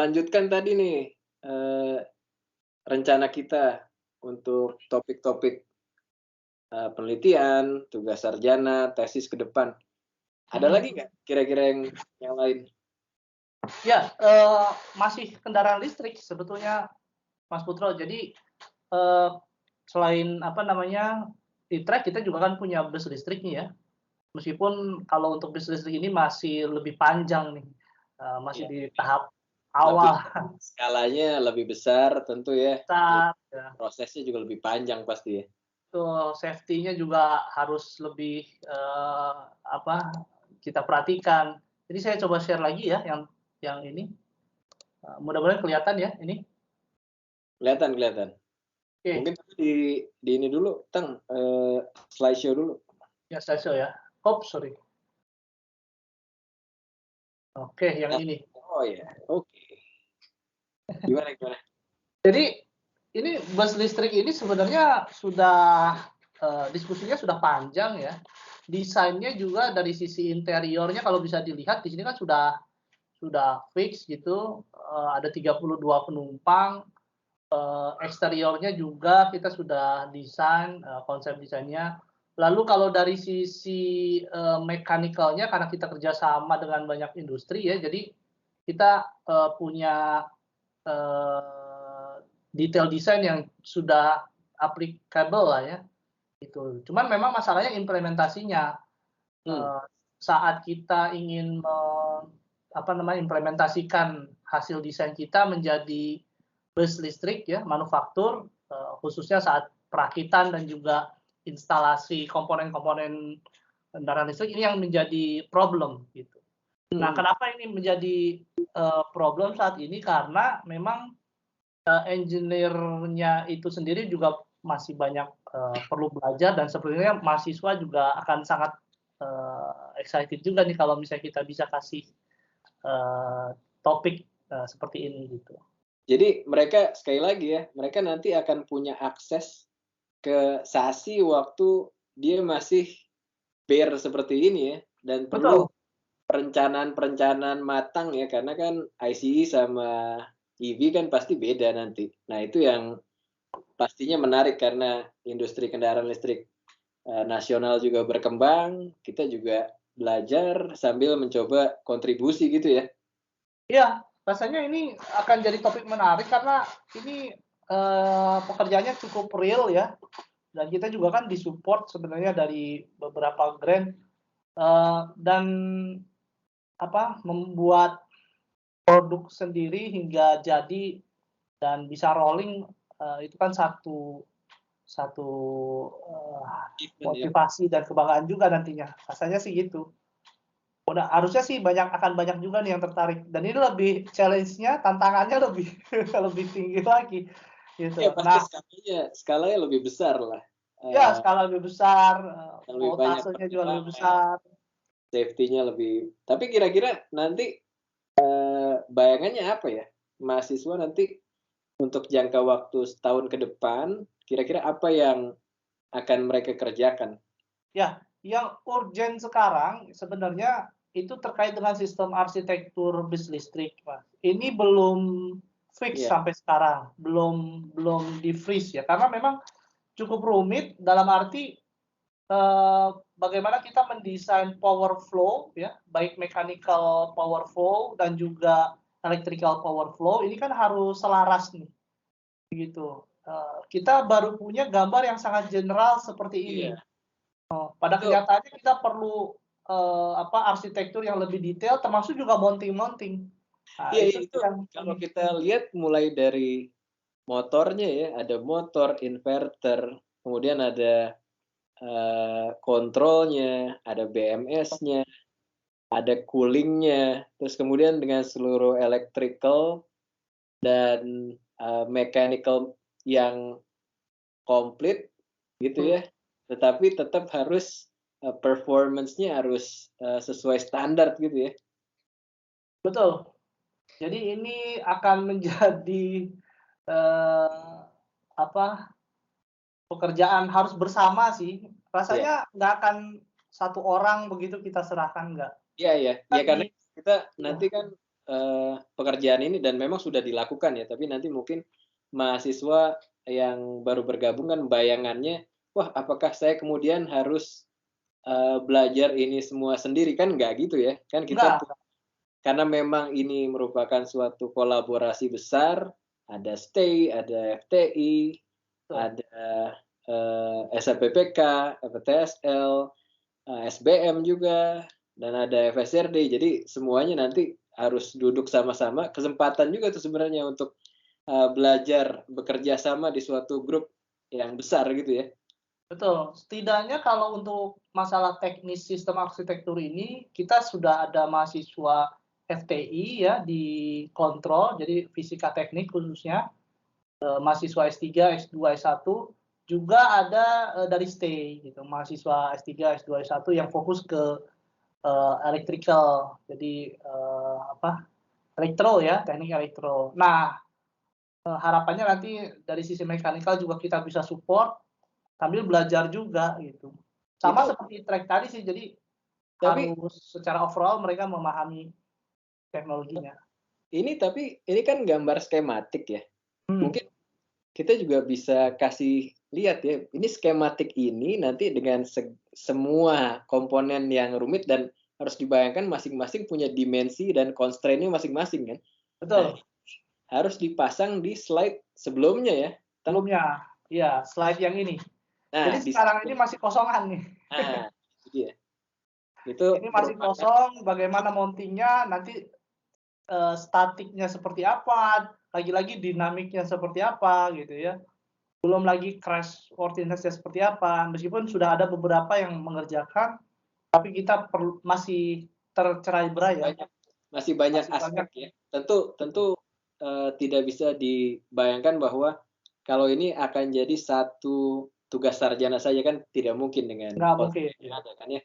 melanjutkan tadi nih, eee, rencana kita untuk topik-topik, penelitian, tugas sarjana, tesis ke depan. Ada Mhm. lagi nggak kira-kira yang lain? Ya, masih kendaraan listrik sebetulnya Mas Putro. Jadi, selain apa namanya, di track kita juga kan punya bus listrik nih ya. Meskipun kalau untuk bus listrik ini masih lebih panjang nih, masih Iya, di tahap lebih awal. skalanya lebih besar tentu ya, jadi Saat ya, prosesnya juga lebih panjang pasti ya. betul, safety-nya juga harus lebih, apa, kita perhatikan. Jadi saya coba share lagi ya yang ini, mudah-mudahan kelihatan ya ini. Kelihatan kelihatan. Oke, Mungkin di ini dulu Tang, slideshow dulu. ya saya show ya. Oops, sorry. Oke, yang Nah, ini. oh ya, oke. Gimana gimana? Jadi ini bus listrik ini sebenarnya sudah, diskusinya sudah panjang ya. Desainnya juga dari sisi interiornya kalau bisa dilihat di sini kan sudah fix gitu, ada 32 penumpang, eksteriornya juga kita sudah desain, konsep desainnya. Lalu kalau dari sisi, mechanical-nya karena kita kerjasama dengan banyak industri ya, jadi kita, punya, eee, detail desain yang sudah applicable lah ya, gitu. Cuman memang masalahnya implementasinya, Hmm, eee, saat kita ingin apa namanya, implementasikan hasil desain kita menjadi bus listrik ya, manufaktur, khususnya saat perakitan dan juga instalasi komponen-komponen kendaraan listrik ini yang menjadi problem gitu. Nah, mhm. kenapa ini menjadi, problem saat ini karena memang, engineer-nya itu sendiri juga masih banyak, perlu belajar dan sebenarnya mahasiswa juga akan sangat, excited juga nih kalau misalnya kita bisa kasih, eee, topik, seperti ini gitu. Jadi mereka sekali lagi ya, mereka nanti akan punya akses ke SASI waktu dia masih bare seperti ini ya, dan perlu Betul, perencanaan-perencanaan matang ya, karena kan ICE sama EV kan pasti beda nanti. Nah itu yang pastinya menarik karena industri kendaraan listrik, nasional juga berkembang, kita juga belajar sambil mencoba kontribusi gitu ya? iya, rasanya ini akan jadi topik menarik karena ini, pekerjaannya cukup real ya, dan kita juga kan di-support sebenarnya dari beberapa grant, dan apa, membuat produk sendiri hingga jadi dan bisa rolling, itu kan satu satu, Event ya? motivasi dan kebanggaan juga nantinya, rasanya sih gitu. Harusnya sih akan banyak juga nih yang tertarik dan ini lebih challenge-nya, tantangannya lebih lebih tinggi lagi, Iya gitu. pasti Nah, skalanya lebih besar lah, ya skala lebih besar, lebih banyak voltasenya juga lebih pertimbangan, besar. safety-nya lebih tapi kira-kira nanti, bayangannya apa ya? Mahasiswa nanti untuk jangka waktu setahun ke depan, kira-kira apa yang akan mereka kerjakan? Ya, yang urgent sekarang sebenarnya itu terkait dengan sistem arsitektur bis listrik, Mas. Ini belum fix Iya, sampai sekarang, belum belum di-freeze ya, karena memang cukup rumit dalam arti, bagaimana kita mendesain power flow ya, baik mechanical power flow dan juga electrical power flow, ini kan harus selaras nih, begitu. Kita baru punya gambar yang sangat general seperti ini. iya, Pada itu kenyataannya kita perlu, apa, arsitektur yang lebih detail termasuk juga mounting-mounting. Nah, iya itu iya, sih itu yang kalau kita lihat mulai dari motornya ya, ada motor, inverter, kemudian ada, kontrolnya, ada BMS-nya, ada cooling-nya, terus kemudian dengan seluruh electrical dan, mechanical yang komplit gitu mhm, ya, tetapi tetap harus, performance-nya harus, sesuai standar gitu ya. betul. Jadi ini akan menjadi, apa, pekerjaan harus bersama sih. Iya. Rasanya nggak akan satu orang begitu kita serahkan, nggak. Iya iya. Kan Ya karena kita iya, nanti kan, pekerjaan ini dan memang sudah dilakukan ya, tapi nanti mungkin mahasiswa yang baru bergabung kan bayangannya, "Wah, apakah saya kemudian harus, belajar ini semua sendiri?" Kan nggak gitu ya. Kan kita Enggak, karena memang ini merupakan suatu kolaborasi besar, ada STEI, ada FTI, betul. ada, SNPPK, FTSL, SBM juga, dan ada FSRD. Jadi semuanya nanti harus duduk sama-sama, kesempatan juga tuh sebenarnya untuk, belajar bekerja sama di suatu grup yang besar gitu ya. Betul, setidaknya kalau untuk masalah teknis sistem arsitektur ini, kita sudah ada mahasiswa FTI ya di kontrol, jadi fisika teknik khususnya, mahasiswa S3, S2, S1, juga ada, dari STEI gitu, mahasiswa S3, S2, S1 yang fokus ke, electrical, jadi, apa, elektro ya, teknik elektro. Nah, harapannya nanti dari sisi mekanikal juga kita bisa support, sambil belajar juga gitu. Sama Itu seperti track tadi sih, jadi tapi harus secara overall mereka memahami teknologinya. tapi ini kan gambar skematik ya. Hmm, Mungkin kita juga bisa kasih lihat ya, ini skematik ini nanti dengan semua komponen yang rumit dan harus dibayangkan masing-masing punya dimensi dan constraint-nya masing-masing kan. Nah, betul. harus dipasang di slide sebelumnya ya. Sebelumnya, iya slide yang ini. Jadi Nah, di sekarang slide ini masih kosongan nih. nah, itu dia. Itu Ini masih merupakan kosong, bagaimana mounting-nya, nanti, statiknya seperti apa, lagi-lagi dinamiknya seperti apa gitu ya. Belum lagi crash worthiness-nya seperti apa, meskipun sudah ada beberapa yang mengerjakan, tapi kita masih tercerai-berai ya, masih banyak masih banyak aspek ya. Tentu tentu, tidak bisa dibayangkan bahwa kalau ini akan jadi satu tugas sarjana saja kan tidak mungkin dengan nggak konsep mungkin, yang ya. ada kan ya.